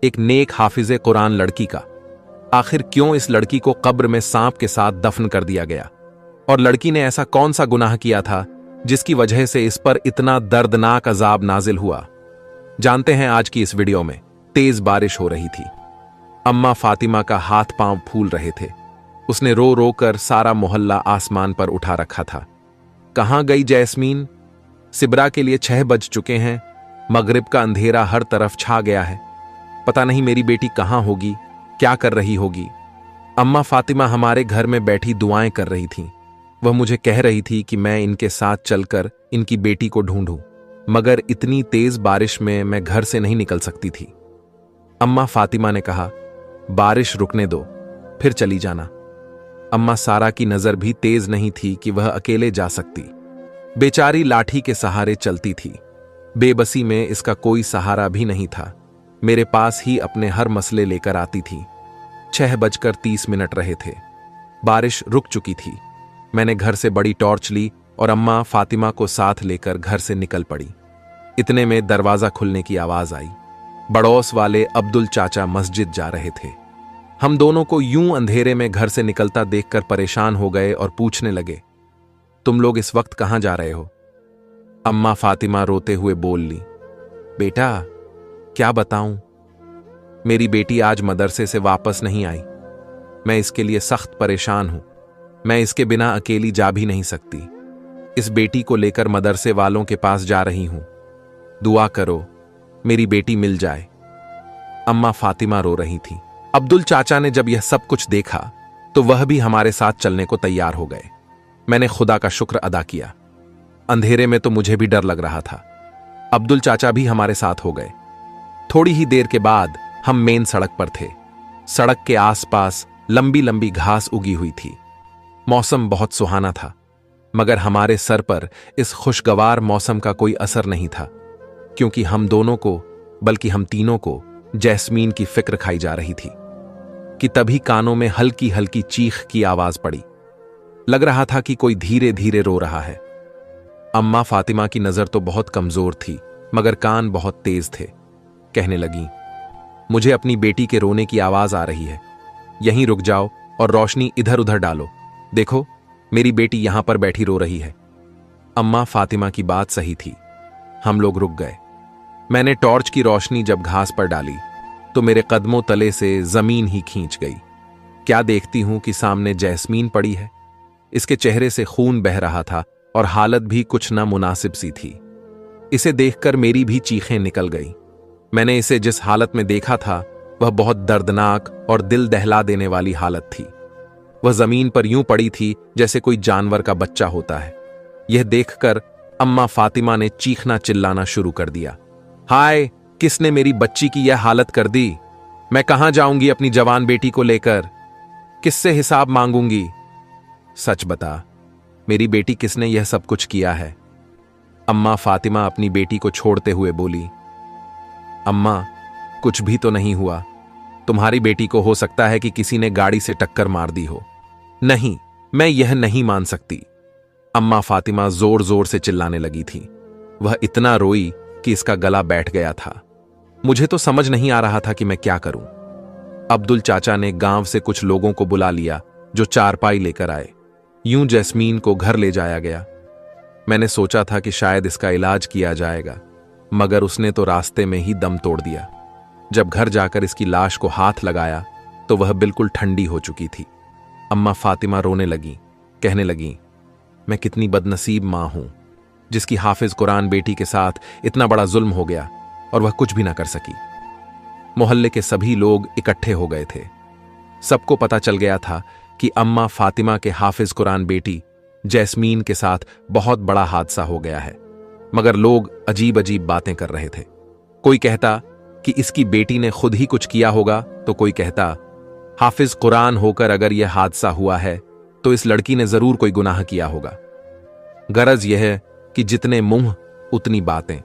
एक नेक हाफिज़े कुरान लड़की का। आखिर क्यों इस लड़की को कब्र में सांप के साथ दफन कर दिया गया? और लड़की ने ऐसा कौन सा गुनाह किया था जिसकी वजह से इस पर इतना दर्दनाक अजाब नाजिल हुआ? जानते हैं आज की इस वीडियो में। तेज बारिश हो रही थी। अम्मा फातिमा का हाथ पांव फूल रहे थे। उसने रो रो कर सारा मोहल्ला आसमान पर उठा रखा था। कहां गई जैस्मीन? सिबरा के लिए 6 बज चुके हैं। मगरिब का अंधेरा हर तरफ छा गया है। पता नहीं मेरी बेटी कहां होगी, क्या कर रही होगी। अम्मा फातिमा हमारे घर में बैठी दुआएं कर रही थीं। वह मुझे कह रही थी कि मैं इनके साथ चलकर इनकी बेटी को ढूंढूं, मगर इतनी तेज बारिश में मैं घर से नहीं निकल सकती थी। अम्मा फातिमा ने कहा, बारिश रुकने दो, फिर चली जाना। अम्मा सारा की नजर भी तेज नहीं थी कि वह अकेले जा सकती। बेचारी लाठी के सहारे चलती थी। बेबसी में इसका कोई सहारा भी नहीं था। मेरे पास ही अपने हर मसले लेकर आती थी। 6:30 रहे थे। बारिश रुक चुकी थी। मैंने घर से बड़ी टॉर्च ली और अम्मा फातिमा को साथ लेकर घर से निकल पड़ी। इतने में दरवाजा खुलने की आवाज आई। बड़ौस वाले अब्दुल चाचा मस्जिद जा रहे थे। हम दोनों को यूं अंधेरे में घर से निकलता देखकर परेशान हो गए और पूछने लगे, तुम लोग इस वक्त कहां जा रहे हो? अम्मा फातिमा रोते हुए बोल ली, बेटा क्या बताऊं, मेरी बेटी आज मदरसे से वापस नहीं आई। मैं इसके लिए सख्त परेशान हूं। मैं इसके बिना अकेली जा भी नहीं सकती। इस बेटी को लेकर मदरसे वालों के पास जा रही हूं। दुआ करो मेरी बेटी मिल जाए। अम्मा फातिमा रो रही थी। अब्दुल चाचा ने जब यह सब कुछ देखा तो वह भी हमारे साथ चलने को तैयार हो गए। मैंने खुदा का शुक्र अदा किया। अंधेरे में तो मुझे भी डर लग रहा था। अब्दुल चाचा भी हमारे साथ हो गए। थोड़ी ही देर के बाद हम मेन सड़क पर थे। सड़क के आसपास लंबी लंबी घास उगी हुई थी। मौसम बहुत सुहाना था, मगर हमारे सर पर इस खुशगवार मौसम का कोई असर नहीं था, क्योंकि हम दोनों को, बल्कि हम तीनों को जैस्मीन की फिक्र खाई जा रही थी कि तभी कानों में हल्की हल्की चीख की आवाज पड़ी। लग रहा था कि कोई धीरे धीरे रो रहा है। अम्मा फातिमा की नजर तो बहुत कमजोर थी, मगर कान बहुत तेज थे। कहने लगी, मुझे अपनी बेटी के रोने की आवाज आ रही है। यहीं रुक जाओ और रोशनी इधर उधर डालो। देखो मेरी बेटी यहां पर बैठी रो रही है। अम्मा फातिमा की बात सही थी। हम लोग रुक गए। मैंने टॉर्च की रोशनी जब घास पर डाली तो मेरे कदमों तले से जमीन ही खींच गई। क्या देखती हूं कि सामने जैस्मीन पड़ी है। इसके चेहरे से खून बह रहा था और हालत भी कुछ ना मुनासिब सी थी। इसे देखकर मेरी भी चीखें निकल गई। मैंने इसे जिस हालत में देखा था वह बहुत दर्दनाक और दिल दहला देने वाली हालत थी। वह जमीन पर यूं पड़ी थी जैसे कोई जानवर का बच्चा होता है। यह देखकर अम्मा फातिमा ने चीखना चिल्लाना शुरू कर दिया, हाय, किसने मेरी बच्ची की यह हालत कर दी? मैं कहां जाऊंगी अपनी जवान बेटी को लेकर? किससे हिसाब मांगूंगी? सच बता, मेरी बेटी किसने यह सब कुछ किया है? अम्मा फातिमा अपनी बेटी को छोड़ते हुए बोली, अम्मा कुछ भी तो नहीं हुआ। तुम्हारी बेटी को हो सकता है कि किसी ने गाड़ी से टक्कर मार दी हो। नहीं, मैं यह नहीं मान सकती। अम्मा फातिमा जोर जोर से चिल्लाने लगी थी। वह इतना रोई कि इसका गला बैठ गया था। मुझे तो समझ नहीं आ रहा था कि मैं क्या करूं। अब्दुल चाचा ने गांव से कुछ लोगों को बुला लिया जो चारपाई लेकर आए। यूं जैस्मीन को घर ले जाया गया। मैंने सोचा था कि शायद इसका इलाज किया जाएगा, मगर उसने तो रास्ते में ही दम तोड़ दिया। जब घर जाकर इसकी लाश को हाथ लगाया तो वह बिल्कुल ठंडी हो चुकी थी। अम्मा फातिमा रोने लगी, कहने लगी, मैं कितनी बदनसीब मां हूं जिसकी हाफिज कुरान बेटी के साथ इतना बड़ा जुल्म हो गया और वह कुछ भी ना कर सकी। मोहल्ले के सभी लोग इकट्ठे हो गए थे। सबको पता चल गया था कि अम्मा फातिमा के हाफिज कुरान बेटी जैस्मीन के साथ बहुत बड़ा हादसा हो गया है, मगर लोग अजीब अजीब बातें कर रहे थे। कोई कहता कि इसकी बेटी ने खुद ही कुछ किया होगा, तो कोई कहता हाफिज कुरान होकर अगर यह हादसा हुआ है तो इस लड़की ने जरूर कोई गुनाह किया होगा। गरज यह है कि जितने मुंह उतनी बातें,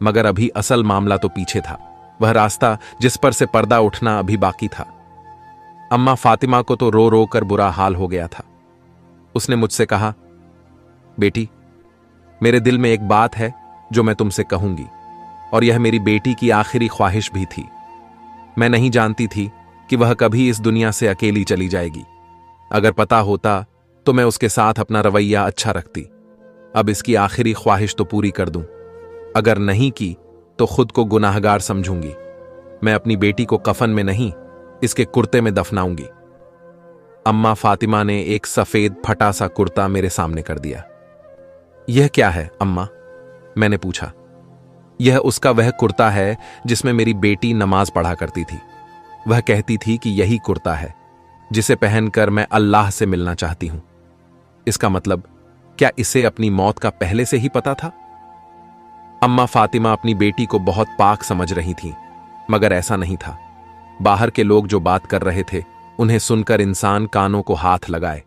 मगर अभी असल मामला तो पीछे था। वह रास्ता जिस पर से पर्दा उठना अभी बाकी था। अम्मा फातिमा को तो रो रो कर बुरा हाल हो गया था। उसने मुझसे कहा, बेटी, मेरे दिल में एक बात है जो मैं तुमसे कहूंगी, और यह मेरी बेटी की आखिरी ख्वाहिश भी थी। मैं नहीं जानती थी कि वह कभी इस दुनिया से अकेली चली जाएगी। अगर पता होता तो मैं उसके साथ अपना रवैया अच्छा रखती। अब इसकी आखिरी ख्वाहिश तो पूरी कर दूं। अगर नहीं की तो खुद को गुनाहगार समझूंगी। मैं अपनी बेटी को कफन में नहीं, इसके कुर्ते में दफनाऊंगी। अम्मा फातिमा ने एक सफेद फटा सा कुर्ता मेरे सामने कर दिया। यह क्या है अम्मा? मैंने पूछा। यह उसका वह कुर्ता है जिसमें मेरी बेटी नमाज पढ़ा करती थी। वह कहती थी कि यही कुर्ता है जिसे पहनकर मैं अल्लाह से मिलना चाहती हूं। इसका मतलब क्या इसे अपनी मौत का पहले से ही पता था? अम्मा फातिमा अपनी बेटी को बहुत पाक समझ रही थीं, मगर ऐसा नहीं था। बाहर के लोग जो बात कर रहे थे उन्हें सुनकर इंसान कानों को हाथ लगाए।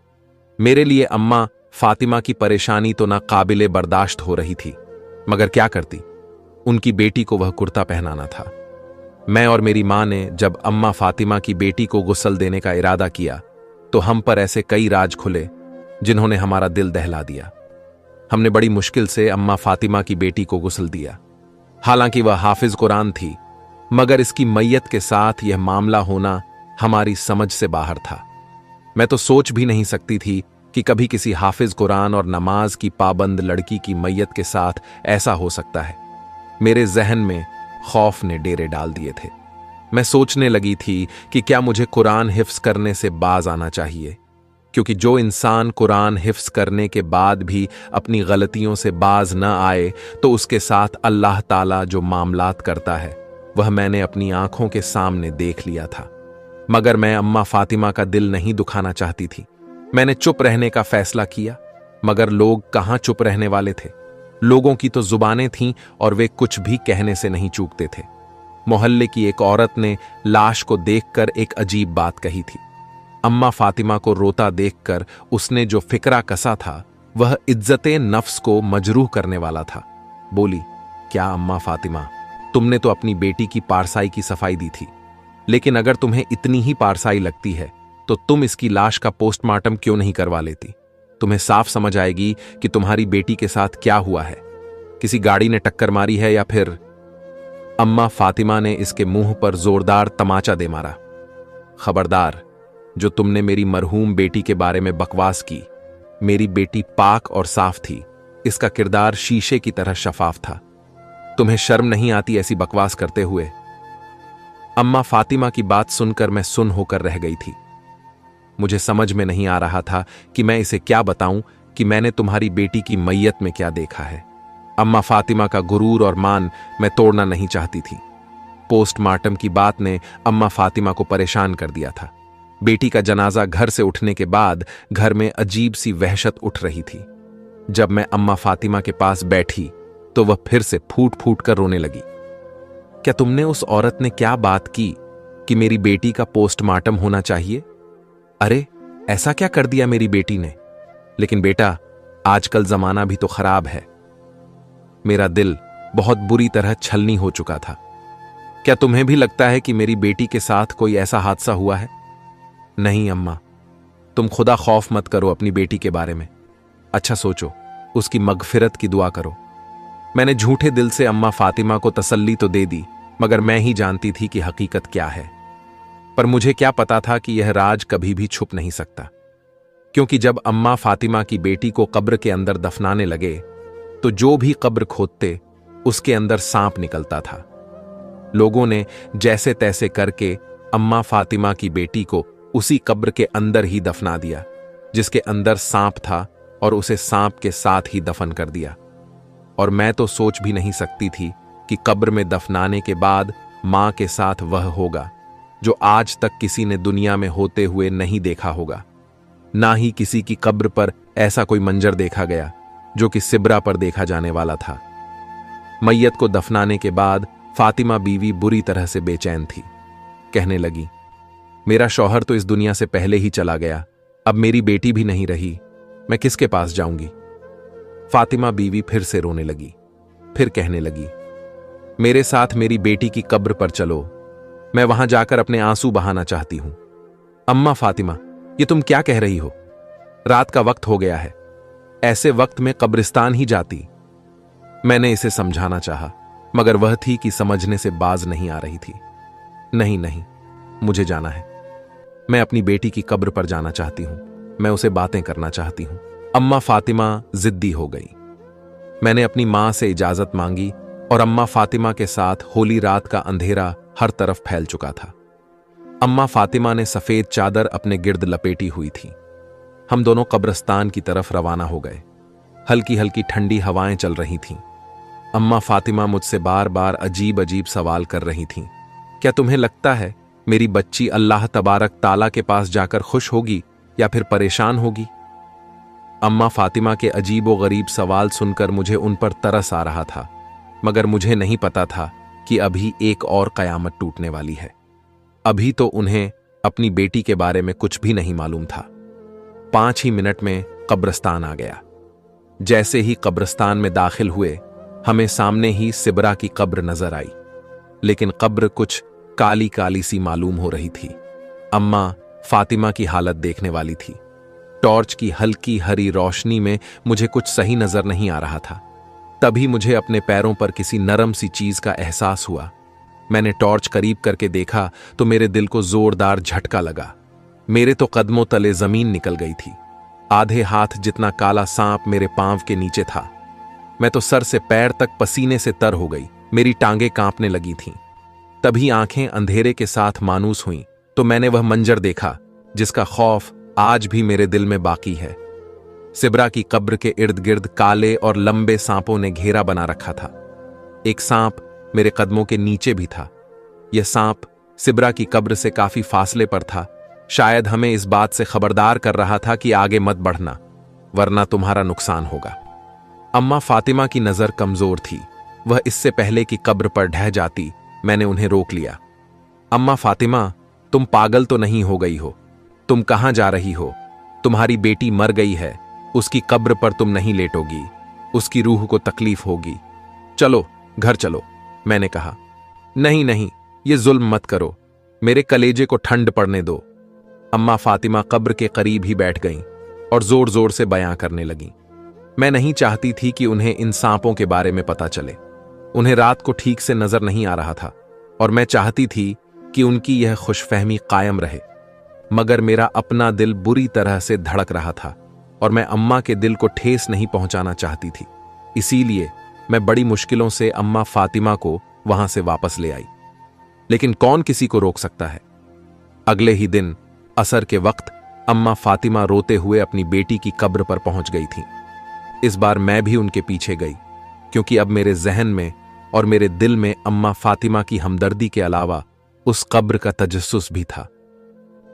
मेरे लिए अम्मा फातिमा की परेशानी तो ना काबिले बर्दाश्त हो रही थी, मगर क्या करती? उनकी बेटी को वह कुर्ता पहनाना था। मैं और मेरी मां ने जब अम्मा फातिमा की बेटी को गुस्ल देने का इरादा किया तो हम पर ऐसे कई राज खुले जिन्होंने हमारा दिल दहला दिया। हमने बड़ी मुश्किल से अम्मा फातिमा की बेटी को गुस्ल दिया। हालांकि वह हाफिज कुरान थी, मगर इसकी मैयत के साथ यह मामला होना हमारी समझ से बाहर था। मैं तो सोच भी नहीं सकती थी कि कभी किसी हाफिज कुरान और नमाज की पाबंद लड़की की मैयत के साथ ऐसा हो सकता है। मेरे जहन में खौफ ने डेरे डाल दिए थे। मैं सोचने लगी थी कि क्या मुझे कुरान हिफ्स करने से बाज आना चाहिए, क्योंकि जो इंसान कुरान हिफ्स करने के बाद भी अपनी गलतियों से बाज न आए तो उसके साथ अल्लाह ताला जो मामलात करता है वह मैंने अपनी आंखों के सामने देख लिया था। मगर मैं अम्मा फातिमा का दिल नहीं दुखाना चाहती थी। मैंने चुप रहने का फैसला किया, मगर लोग कहां चुप रहने वाले थे। लोगों की तो जुबानें थीं और वे कुछ भी कहने से नहीं चूकते थे। मोहल्ले की एक औरत ने लाश को देखकर एक अजीब बात कही थी। अम्मा फातिमा को रोता देखकर उसने जो फिक्रा कसा था वह इज्जते नफ्स को मजरूह करने वाला था। बोली, क्या अम्मा फातिमा, तुमने तो अपनी बेटी की पारसाई की सफाई दी थी, लेकिन अगर तुम्हें इतनी ही पारसाई लगती है तो तुम इसकी लाश का पोस्टमार्टम क्यों नहीं करवा लेती? तुम्हें साफ समझ आएगी कि तुम्हारी बेटी के साथ क्या हुआ है। किसी गाड़ी ने टक्कर मारी है या फिर... अम्मा फातिमा ने इसके मुंह पर जोरदार तमाचा दे मारा। खबरदार, जो तुमने मेरी मरहूम बेटी के बारे में बकवास की। मेरी बेटी पाक और साफ थी। इसका किरदार शीशे की तरह शफाफ था। तुम्हें शर्म नहीं आती ऐसी बकवास करते हुए? अम्मा फातिमा की बात सुनकर मैं सुन होकर रह गई थी। मुझे समझ में नहीं आ रहा था कि मैं इसे क्या बताऊं कि मैंने तुम्हारी बेटी की मैयत में क्या देखा है। अम्मा फातिमा का गुरूर और मान मैं तोड़ना नहीं चाहती थी। पोस्टमार्टम की बात ने अम्मा फातिमा को परेशान कर दिया था। बेटी का जनाजा घर से उठने के बाद घर में अजीब सी वहशत उठ रही थी। जब मैं अम्मा फातिमा के पास बैठी तो वह फिर से फूट फूट कर रोने लगी। क्या तुमने उस औरत ने क्या बात की कि मेरी बेटी का पोस्टमार्टम होना चाहिए? अरे, ऐसा क्या कर दिया मेरी बेटी ने? लेकिन बेटा, आजकल जमाना भी तो खराब है। मेरा दिल बहुत बुरी तरह छलनी हो चुका था। क्या तुम्हें भी लगता है कि मेरी बेटी के साथ कोई ऐसा हादसा हुआ है? नहीं अम्मा, तुम खुदा खौफ मत करो अपनी बेटी के बारे में। अच्छा सोचो, उसकी मगफिरत की दुआ करो। मैंने झूठे दिल से अम्मा फातिमा को तसल्ली तो दे दी, मगर मैं ही जानती थी कि हकीकत क्या है। पर मुझे क्या पता था कि यह राज कभी भी छुप नहीं सकता, क्योंकि जब अम्मा फातिमा की बेटी को कब्र के अंदर दफनाने लगे तो जो भी कब्र खोदते उसके अंदर सांप निकलता था। लोगों ने जैसे तैसे करके अम्मा फातिमा की बेटी को उसी कब्र के अंदर ही दफना दिया जिसके अंदर सांप था, और उसे सांप के साथ ही दफन कर दिया। और मैं तो सोच भी नहीं सकती थी कि कब्र में दफनाने के बाद मां के साथ वह होगा जो आज तक किसी ने दुनिया में होते हुए नहीं देखा होगा। ना ही किसी की कब्र पर ऐसा कोई मंजर देखा गया जो कि सिबरा पर देखा जाने वाला था। मैयत को दफनाने के बाद फातिमा बीवी बुरी तरह से बेचैन थी। कहने लगी, मेरा शौहर तो इस दुनिया से पहले ही चला गया, अब मेरी बेटी भी नहीं रही, मैं किसके पास जाऊंगी? फातिमा बीवी फिर से रोने लगी। फिर कहने लगी, मेरे साथ मेरी बेटी की कब्र पर चलो, मैं वहां जाकर अपने आंसू बहाना चाहती हूं। अम्मा फातिमा, ये तुम क्या कह रही हो? रात का वक्त हो गया है, ऐसे वक्त में कब्रिस्तान ही जाती। मैंने इसे समझाना चाहा, मगर वह थी कि समझने से बाज नहीं आ रही थी। नहीं नहीं, मुझे जाना है। मैं अपनी बेटी की कब्र पर जाना चाहती हूं। मैं उसे बातें करना चाहती हूं। अम्मा फातिमा जिद्दी हो गई। मैंने अपनी मां से इजाजत मांगी और अम्मा फातिमा के साथ होली रात का अंधेरा हर तरफ फैल चुका था। अम्मा फातिमा ने सफेद चादर अपने गिर्द लपेटी हुई थी। हम दोनों कब्रिस्तान की तरफ रवाना हो गए। हल्की हल्की ठंडी हवाएं चल रही थीं। अम्मा फातिमा मुझसे बार बार अजीब अजीब सवाल कर रही थीं। क्या तुम्हें लगता है मेरी बच्ची अल्लाह तबारक ताला के पास जाकर खुश होगी या फिर परेशान होगी? अम्मा फातिमा के अजीबो गरीब सवाल सुनकर मुझे उन पर तरस आ रहा था, मगर मुझे नहीं पता था कि अभी एक और कयामत टूटने वाली है। अभी तो उन्हें अपनी बेटी के बारे में कुछ भी नहीं मालूम था। 5 ही मिनट में कब्रिस्तान आ गया। जैसे ही कब्रिस्तान में दाखिल हुए, हमें सामने ही सिबरा की कब्र नजर आई, लेकिन कब्र कुछ काली काली सी मालूम हो रही थी। अम्मा फातिमा की हालत देखने वाली थी। टॉर्च की हल्की हरी रोशनी में मुझे कुछ सही नजर नहीं आ रहा था। तभी मुझे अपने पैरों पर किसी नरम सी चीज का एहसास हुआ। मैंने टॉर्च करीब करके देखा तो मेरे दिल को जोरदार झटका लगा। मेरे तो कदमों तले जमीन निकल गई थी। आधे हाथ जितना काला सांप मेरे पांव के नीचे था। मैं तो सर से पैर तक पसीने से तर हो गई। मेरी टांगें कांपने लगी थीं। तभी आंखें अंधेरे के साथ मानूस हुईं तो मैंने वह मंजर देखा जिसका खौफ आज भी मेरे दिल में बाकी है। सिबरा की कब्र के इर्द गिर्द काले और लंबे सांपों ने घेरा बना रखा था। एक सांप मेरे कदमों के नीचे भी था। यह सांप सिबरा की कब्र से काफी फासले पर था। शायद हमें इस बात से खबरदार कर रहा था कि आगे मत बढ़ना, वरना तुम्हारा नुकसान होगा। अम्मा फातिमा की नजर कमजोर थी। वह इससे पहले कि कब्र पर ढह जाती, मैंने उन्हें रोक लिया। अम्मा फातिमा, तुम पागल तो नहीं हो गई हो? तुम कहां जा रही हो? तुम्हारी बेटी मर गई है। उसकी कब्र पर तुम नहीं लेटोगी। उसकी रूह को तकलीफ होगी। चलो घर चलो, मैंने कहा। नहीं नहीं, ये जुल्म मत करो। मेरे कलेजे को ठंड पड़ने दो। अम्मा फातिमा कब्र के करीब ही बैठ गईं और जोर जोर से बयां करने लगीं। मैं नहीं चाहती थी कि उन्हें इन सांपों के बारे में पता चले। उन्हें रात को ठीक से नजर नहीं आ रहा था और मैं चाहती थी कि उनकी यह खुशफहमी कायम रहे, मगर मेरा अपना दिल बुरी तरह से धड़क रहा था और मैं अम्मा के दिल को ठेस नहीं पहुंचाना चाहती थी। इसीलिए मैं बड़ी मुश्किलों से अम्मा फातिमा को वहां से वापस ले आई, लेकिन कौन किसी को रोक सकता है। अगले ही दिन असर के वक्त अम्मा फातिमा रोते हुए अपनी बेटी की कब्र पर पहुंच गई थीं। इस बार मैं भी उनके पीछे गई, क्योंकि अब मेरे जहन में और मेरे दिल में अम्मा फातिमा की हमदर्दी के अलावा उस कब्र का तजस्सुस भी था।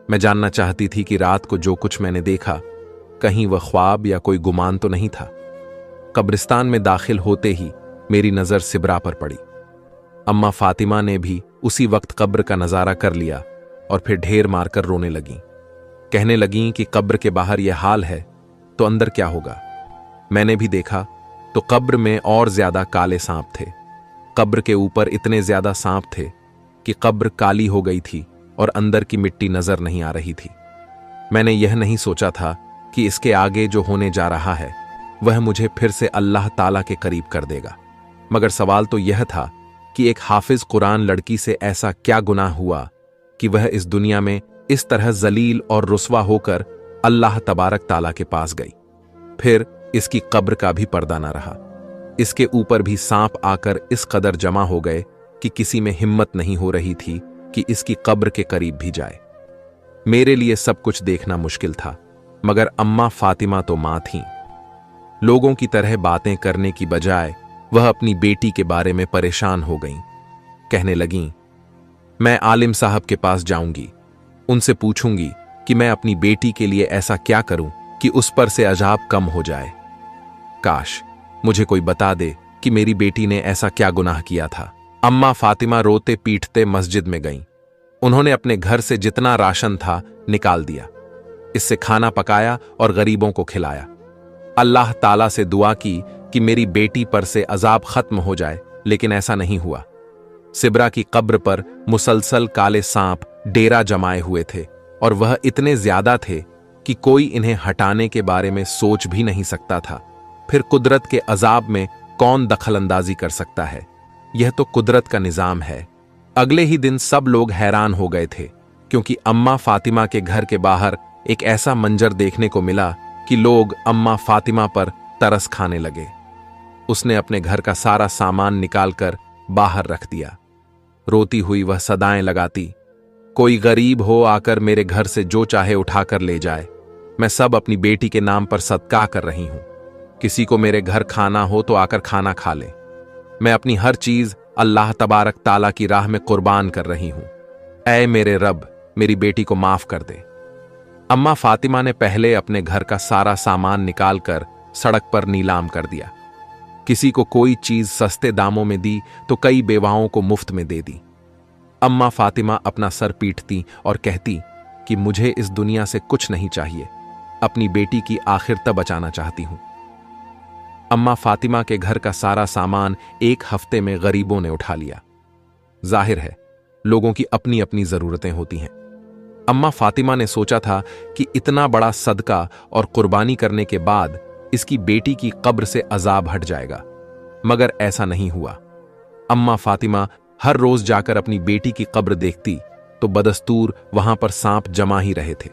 मैं जानना चाहती थी कि रात को जो कुछ मैंने देखा, कहीं वह ख्वाब या कोई गुमान तो नहीं था। कब्रिस्तान में दाखिल होते ही मेरी नजर सिबरा पर पड़ी। अम्मा फातिमा ने भी उसी वक्त कब्र का नजारा कर लिया और फिर ढेर मारकर रोने लगीं। कहने लगीं कि कब्र के बाहर यह हाल है तो अंदर क्या होगा। मैंने भी देखा तो कब्र में और ज्यादा काले सांप थे। कब्र के ऊपर इतने ज्यादा सांप थे कि कब्र काली हो गई थी और अंदर की मिट्टी नजर नहीं आ रही थी। मैंने यह नहीं सोचा था कि इसके आगे जो होने जा रहा है वह मुझे फिर से अल्लाह ताला के करीब कर देगा। मगर सवाल तो यह था कि एक हाफिज कुरान लड़की से ऐसा क्या गुनाह हुआ कि वह इस दुनिया में इस तरह जलील और रुस्वा होकर अल्लाह तबारक ताला के पास गई। फिर इसकी कब्र का भी पर्दा न रहा। इसके ऊपर भी सांप आकर इस कदर जमा हो गए कि किसी में हिम्मत नहीं हो रही थी कि इसकी कब्र के करीब भी जाए। मेरे लिए सब कुछ देखना मुश्किल था, मगर अम्मा फातिमा तो मां थीं। लोगों की तरह बातें करने की बजाय वह अपनी बेटी के बारे में परेशान हो गईं। कहने लगीं, मैं आलिम साहब के पास जाऊंगी, उनसे पूछूंगी कि मैं अपनी बेटी के लिए ऐसा क्या करूं कि उस पर से अजाब कम हो जाए। काश मुझे कोई बता दे कि मेरी बेटी ने ऐसा क्या गुनाह किया था। अम्मा फातिमा रोते पीटते मस्जिद में गईं। उन्होंने अपने घर से जितना राशन था निकाल दिया। इससे खाना पकाया और गरीबों को खिलाया। अल्लाह ताला से दुआ की कि मेरी बेटी पर से अजाब खत्म हो जाए, लेकिन ऐसा नहीं हुआ। सिबरा की कब्र पर मुसलसल काले सांप डेरा जमाए हुए थे और वह इतने ज्यादा थे कि कोई इन्हें हटाने के बारे में सोच भी नहीं सकता था। फिर कुदरत के अजाब में कौन दखलंदाजी कर सकता है। यह तो कुदरत का निजाम है। अगले ही दिन सब लोग हैरान हो गए थे, क्योंकि अम्मा फातिमा के घर के बाहर एक ऐसा मंजर देखने को मिला कि लोग अम्मा फातिमा पर तरस खाने लगे। उसने अपने घर का सारा सामान निकालकर बाहर रख दिया। रोती हुई वह सदाएं लगाती, कोई गरीब हो आकर मेरे घर से जो चाहे उठाकर ले जाए, मैं सब अपनी बेटी के नाम पर सदका कर रही हूं। किसी को मेरे घर खाना हो तो आकर खाना खा ले। मैं अपनी हर चीज अल्लाह तबारक ताला की राह में कुर्बान कर रही हूं। ऐ मेरे रब, मेरी बेटी को माफ कर दे। अम्मा फातिमा ने पहले अपने घर का सारा सामान निकालकर सड़क पर नीलाम कर दिया। किसी को कोई चीज सस्ते दामों में दी तो कई बेवाओं को मुफ्त में दे दी। अम्मा फातिमा अपना सर पीटती और कहती कि मुझे इस दुनिया से कुछ नहीं चाहिए, अपनी बेटी की आखिर तक बचाना चाहती हूं। अम्मा फातिमा के घर का सारा सामान एक हफ्ते में गरीबों ने उठा लिया। जाहिर है, लोगों की अपनी अपनी जरूरतें होती हैं। अम्मा फातिमा ने सोचा था कि इतना बड़ा सदका और कुर्बानी करने के बाद इसकी बेटी की कब्र से अजाब हट जाएगा, मगर ऐसा नहीं हुआ। अम्मा फातिमा हर रोज जाकर अपनी बेटी की कब्र देखती तो बदस्तूर वहां पर सांप जमा ही रहे थे।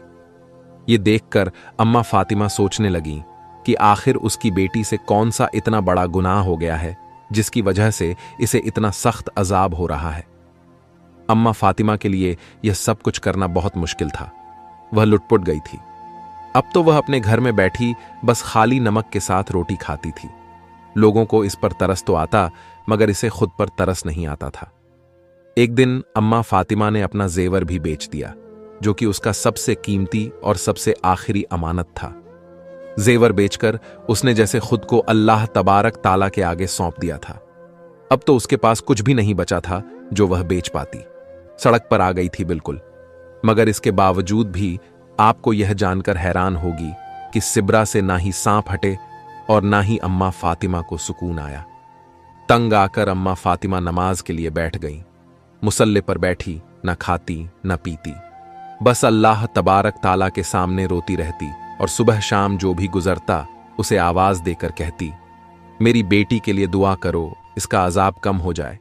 ये देखकर अम्मा फातिमा सोचने लगी कि आखिर उसकी बेटी से कौन सा इतना बड़ा गुनाह हो गया है जिसकी वजह से इसे इतना सख्त अजाब हो रहा है। अम्मा फातिमा के लिए यह सब कुछ करना बहुत मुश्किल था। वह लुटपुट गई थी। अब तो वह अपने घर में बैठी बस खाली नमक के साथ रोटी खाती थी। लोगों को इस पर तरस तो आता, मगर इसे खुद पर तरस नहीं आता था। एक दिन अम्मा फातिमा ने अपना जेवर भी बेच दिया, जो कि उसका सबसे कीमती और सबसे आखिरी अमानत था। जेवर बेचकर उसने जैसे खुद को अल्लाह तबारक ताला के आगे सौंप दिया था। अब तो उसके पास कुछ भी नहीं बचा था जो वह बेच पाती। सड़क पर आ गई थी बिल्कुल। मगर इसके बावजूद भी आपको यह जानकर हैरान होगी कि सिब्रा से ना ही सांप हटे और ना ही अम्मा फातिमा को सुकून आया। तंग आकर अम्मा फातिमा नमाज के लिए बैठ गई। मुसल्ले पर बैठी, न खाती न पीती, बस अल्लाह तबारक ताला के सामने रोती रहती और सुबह शाम जो भी गुजरता उसे आवाज देकर कहती, मेरी बेटी के लिए दुआ करो, इसका अजाब कम हो जाए।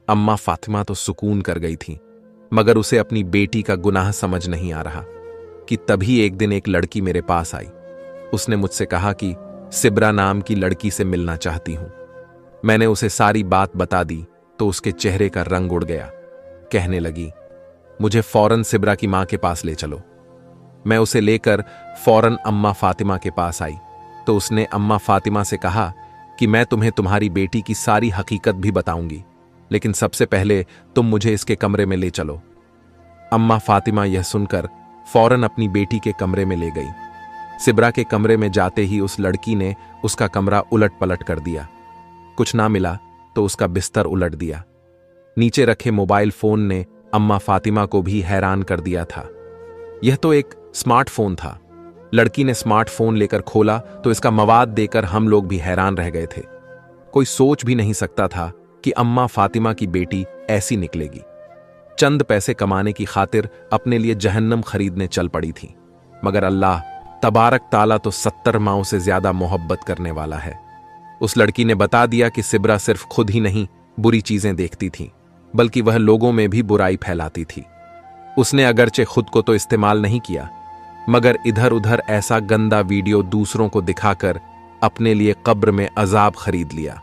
अम्मा फातिमा तो सुकून कर गई थी, मगर उसे अपनी बेटी का गुनाह समझ नहीं आ रहा कि तभी एक दिन एक लड़की मेरे पास आई। उसने मुझसे कहा कि सिब्रा नाम की लड़की से मिलना चाहती हूं। मैंने उसे सारी बात बता दी तो उसके चेहरे का रंग उड़ गया। कहने लगी, मुझे फौरन सिब्रा की मां के पास ले चलो। मैं उसे लेकर फौरन अम्मा फातिमा के पास आई तो उसने अम्मा फातिमा से कहा कि मैं तुम्हें तुम्हारी बेटी की सारी हकीकत भी बताऊंगी, लेकिन सबसे पहले तुम मुझे इसके कमरे में ले चलो। अम्मा फातिमा यह सुनकर फौरन अपनी बेटी के कमरे में ले गई। सिब्रा के कमरे में जाते ही उस लड़की ने उसका कमरा उलट पलट कर दिया। कुछ ना मिला तो उसका बिस्तर उलट दिया। नीचे रखे मोबाइल फोन ने अम्मा फातिमा को भी हैरान कर दिया था। यह तो एक स्मार्टफोन था। लड़की ने स्मार्टफोन लेकर खोला तो इसका मवाद देकर हम लोग भी हैरान रह गए थे। कोई सोच भी नहीं सकता था कि अम्मा फातिमा की बेटी ऐसी निकलेगी। चंद पैसे कमाने की खातिर अपने लिए जहन्नम खरीदने चल पड़ी थी, मगर अल्लाह तबारक ताला तो 70 माओं से ज्यादा मोहब्बत करने वाला है। उस लड़की ने बता दिया कि सिब्रा सिर्फ खुद ही नहीं बुरी चीजें देखती थी, बल्कि वह लोगों में भी बुराई फैलाती थी। उसने अगरचे खुद को तो इस्तेमाल नहीं किया, मगर इधर उधर ऐसा गंदा वीडियो दूसरों को दिखाकर अपने लिए कब्र में अजाब खरीद लिया।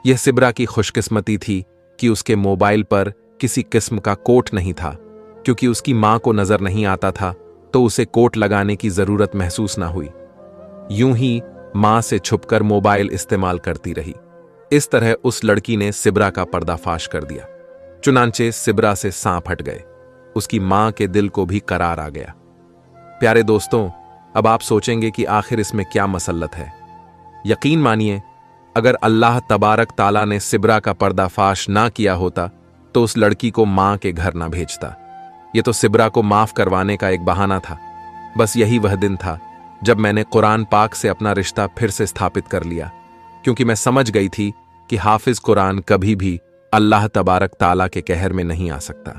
यह सिब्रा की खुशकिस्मती थी कि उसके मोबाइल पर किसी किस्म का कोट नहीं था, क्योंकि उसकी मां को नजर नहीं आता था तो उसे कोट लगाने की जरूरत महसूस ना हुई। यूं ही मां से छुपकर मोबाइल इस्तेमाल करती रही। इस तरह उस लड़की ने सिब्रा का पर्दाफाश कर दिया। चुनांचे सिब्रा से सांप हट गए। उसकी मां के दिल को भी करार आ गया। प्यारे दोस्तों, अब आप सोचेंगे कि आखिर इसमें क्या मसल्लत है। यकीन मानिए, अगर अल्लाह तबारक ताला ने सिब्रा का पर्दाफाश ना किया होता तो उस लड़की को मां के घर ना भेजता। यह तो सिब्रा को माफ करवाने का एक बहाना था। बस यही वह दिन था जब मैंने कुरान पाक से अपना रिश्ता फिर से स्थापित कर लिया, क्योंकि मैं समझ गई थी कि हाफिज कुरान कभी भी अल्लाह तबारक ताला के कहर में नहीं आ सकता।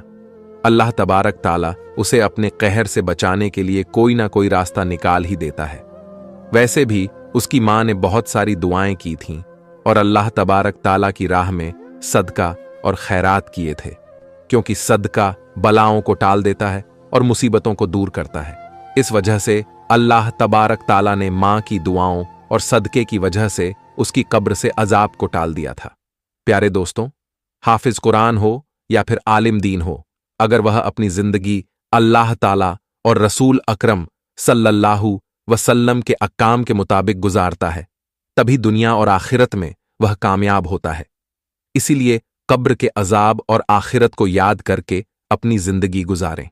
अल्लाह तबारक ताला उसे अपने कहर से बचाने के लिए कोई ना कोई रास्ता निकाल ही देता है। वैसे भी उसकी मां ने बहुत सारी दुआएं की थीं और अल्लाह तबारक ताला की राह में सदका और खैरात किए थे। क्योंकि सदका बलाओं को टाल देता है और मुसीबतों को दूर करता है। इस वजह से अल्लाह तबारक ताला ने मां की दुआओं और सदके की वजह से उसकी कब्र से अजाब को टाल दिया था। प्यारे दोस्तों, हाफिज कुरान हो या फिर आलिम दीन हो, अगर वह अपनी जिंदगी अल्लाह ताला और रसूल अकरम सल्लल्लाहु वसल्लम के अहकाम के मुताबिक गुजारता है, तभी दुनिया और आखिरत में वह कामयाब होता है। इसीलिए कब्र के अजाब और आखिरत को याद करके अपनी जिंदगी गुजारें।